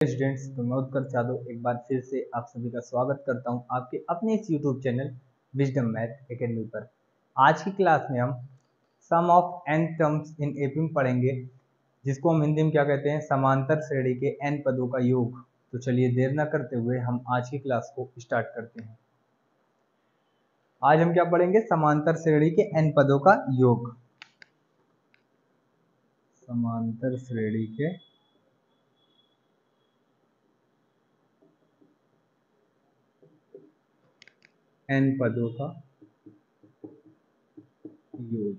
Students, तो मैं उत्कर्ष यादव एक बार फिर से आप सभी का स्वागत करता हूं आपके अपने इस YouTube channel wisdom math academy पर। आज की क्लास में हम sum of n terms in AP में पढ़ेंगे, जिसको हम हिंदी में क्या कहते हैं, समांतर श्रेणी के एन पदों का योग। तो चलिए देर न करते हुए हम आज की क्लास को स्टार्ट करते हैं। आज हम क्या पढ़ेंगे? समांतर श्रेणी के एन पदों का योग। समांतर श्रेणी के एन पदों का योग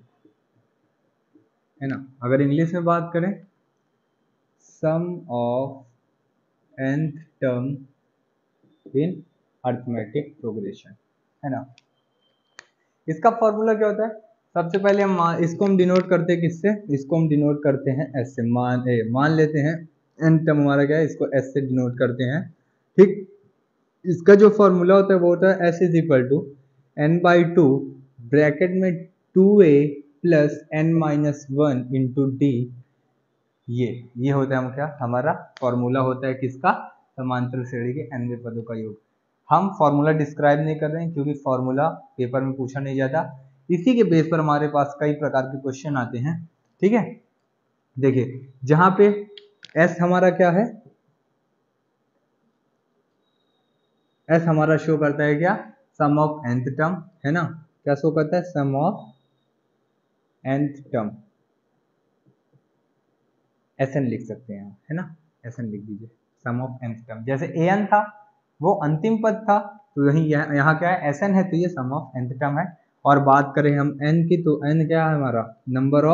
है ना। अगर इंग्लिश में बात करें, sum of nth term in arithmetic progression है ना। इसका फॉर्मूला क्या होता है? सबसे पहले हम इसको डिनोट करते हैं किससे? इसको हम डिनोट करते हैं एस से। मान लेते हैं n टर्म हमारा क्या है, इसको s से डिनोट करते हैं। ठीक, इसका जो फॉर्मूला होता है वो होता है s is equal to n/2 bracket में 2a plus n-1 into D. ये होता है हम क्या, हमारा फॉर्मूला होता है किसका? समांतर श्रेणी के nवें पदों का योग। हम फॉर्मूला डिस्क्राइब नहीं कर रहे हैं क्योंकि फॉर्मूला पेपर में पूछा नहीं जाता। इसी के बेस पर हमारे पास कई प्रकार के क्वेश्चन आते हैं। ठीक है, देखिए जहां पे s हमारा क्या है, s हमारा शो करता है क्या? सम ऑफ nth टर्म है ना। क्या शो करता है? सम ऑफ nth टर्म। Sn लिख सकते हैं है ना, Sn लिख दीजिए। सम ऑफ nth टर्म, जैसे an था वो अंतिम पद था, तो यही यहाँ क्या है, Sn है, तो ये सम ऑफ nth टर्म है। और बात करें हम n की, तो n क्या है हमारा? नंबर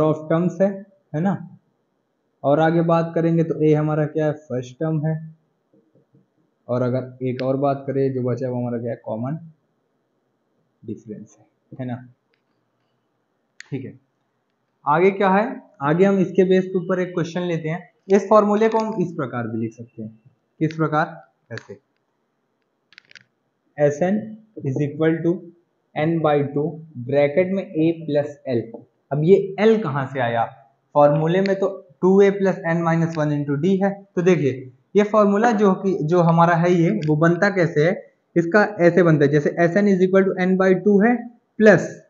ऑफ टर्म्स है ना। और आगे बात करेंगे तो a हमारा क्या है? फर्स्ट टर्म है। और अगर एक और बात करें, जो बचा है वो हमारा क्या है? कॉमन डिफरेंस है ना। ठीक है, आगे क्या है? आगे हम इसके बेस के ऊपर एक क्वेश्चन लेते हैं। इस फॉर्मूले को हम इस प्रकार भी लिख सकते हैं। किस प्रकार? ऐसे, Sn is equal to n/2 bracket में a प्लस एल। अब ये l कहां से आया? फॉर्मूले में तो 2a plus n-1 into D है। तो देखिए ये फॉर्मूला जो हमारा है, ये वो बनता कैसे है? इसका ऐसे बनता है, जैसे Sn is equal to n/2 है प्लस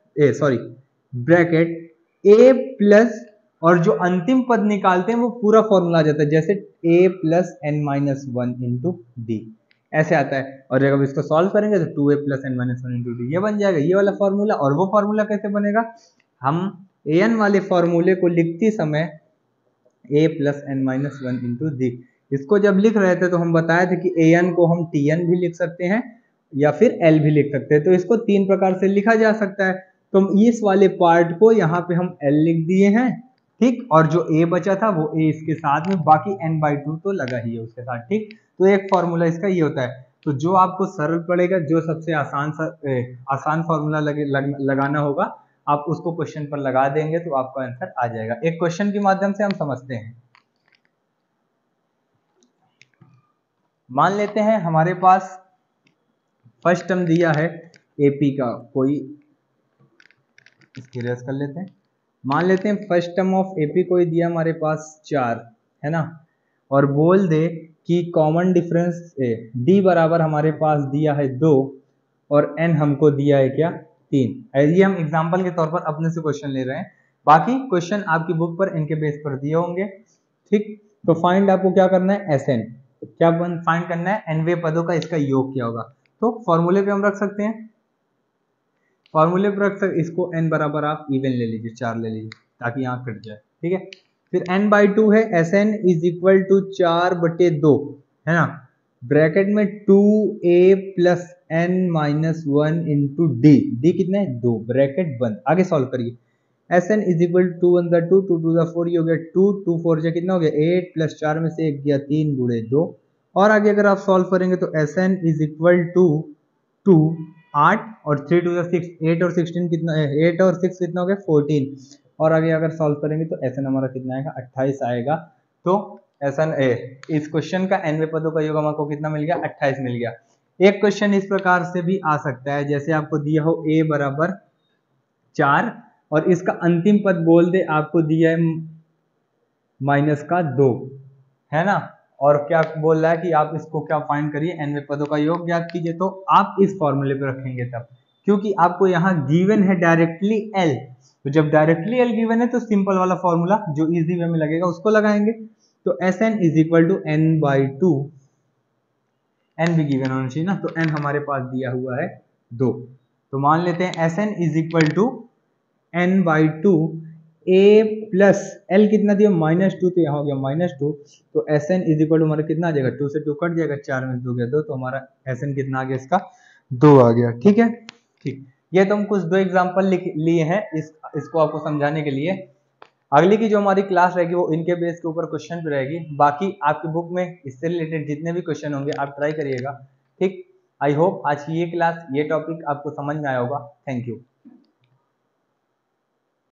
ब्रैकेट a प्लस, और जो अंतिम पद निकालते हैं वो पूरा फॉर्मूला आ जाता है, जैसे a plus n-1 into D, ऐसे आता है। और जब इसको सॉल्व करेंगे तो 2a plus n-1 into D, ये बन जाएगा ये वाला फॉर्मूला। और वो फॉर्मूला कैसे बनेगा? हम an वाले फॉर्मूले को लिखते समय a plus n-1 into D, इसको जब लिख रहे थे तो हम बताए थे कि an को हम tn भी लिख सकते हैं या फिर l भी लिख सकते हैं। तो इसको तीन प्रकार से लिखा जा सकता है। तो इस वाले पार्ट को यहाँ पे हम l लिख दिए हैं, ठीक। और जो a बचा था वो a इसके साथ में, बाकी n/2 तो लगा ही है उसके साथ, ठीक। तो एक फॉर्मूला इसका ये होता है। तो जो आपको सरल पड़ेगा, जो सबसे आसान फॉर्मूला लगाना होगा, आप उसको क्वेश्चन पर लगा देंगे तो आपका आंसर आ जाएगा। एक क्वेश्चन के माध्यम से हम समझते हैं। मान लेते हैं हमारे पास फर्स्ट टर्म दिया है एपी का, कोई इसकी रेस कर लेते हैं। मान लेते हैं फर्स्ट टर्म ऑफ एपी कोई दिया हमारे पास 4 है ना, और बोल दे कि कॉमन डिफरेंस डी बराबर हमारे पास दिया है 2 और एन हमको दिया है क्या? 3। ये हम एग्जांपल के तौर पर अपने से क्वेश्चन ले रहे हैं, बाकी क्वेश्चन आपकी बुक पर इनके बेस पर दिए होंगे, ठीक। तो फाइंड आपको क्या करना है? Sn क्या फाइंड करना है? nवे पदों का इसका योग क्या होगा। तो फॉर्मूले पे हम रख सकते हैं, फॉर्मूले पर रख सकते, इसको n बराबर आप इवन ले लीजिए, 4 ले लीजिए ताकि यहाँ फिट जाए, ठीक है। फिर n/2 है, Sn इज इक्वल टू 4/2 है ना, ब्रैकेट में 2a plus n-1 into D. D कितना है? 2, ब्रैकेट बंद। आगे सॉल्व करिए। Sn इज इक्वल टू 2 1 2 2 2 4, ये हो गया 2 2 4 जा कितना हो गया? 8 प्लस 4 में से 1 गया 3 गुणे 2। और आगे अगर आप सॉल्व करेंगे तो Sn इज इक्वल टू 2 8 और 3 2 6, 8 और 16 कितना है? 8 और 6 कितना हो गया? 14। और आगे अगर सॉल्व करेंगे तो Sn हमारा कितना आएगा? 28 आएगा। तो Sn इस क्वेश्चन का nवे पदों का योग हमको कितना मिल गया? 28 मिल गया। एक क्वेश्चन इस प्रकार से भी आ सकता है, जैसे आपको दिया हो a बराबर 4 और इसका अंतिम पद बोल दे आपको दिया है माइनस का 2, है ना। और क्या बोल रहा है कि आप इसको क्या फाइंड करिए, nवें पदों का योग ज्ञात कीजिए। तो आप इस फॉर्मूले पे रखेंगे तब, क्योंकि आपको यहाँ गिवन है डायरेक्टली L, तो जब डायरेक्टली L गिवन है तो सिंपल वाला फॉर्मूला जो इजी वे में लगेगा उसको लगाएंगे। तो Sn is equal to n/2, n भी गिवन होना चाहिए ना, तो n हमारे पास दिया हुआ है 2। तो मान लेते हैं Sn is equal to n/2 a plus l कितना दिया -2, तो यहाँ हो गया -2, तो Sn इज इक्वल टू हमारा कितना आ जाएगा, 2 से 2 कट जाएगा, 4 में 2 गया 2, तो हमारा Sn कितना आ गया इसका 2 आ गया। ठीक है, ठीक। ये तो हम कुछ 2 एग्जांपल लिए हैं इसको आपको समझाने के लिए। अगली की जो हमारी क्लास रहेगी वो इनके बेस के ऊपर क्वेश्चन पे रहेगी। बाकी आपकी बुक में इससे रिलेटेड जितने भी क्वेश्चन होंगे आप ट्राई करिएगा। ठीक, आई होप आज की ये क्लास, ये टॉपिक आपको समझ में आया होगा। Thank you.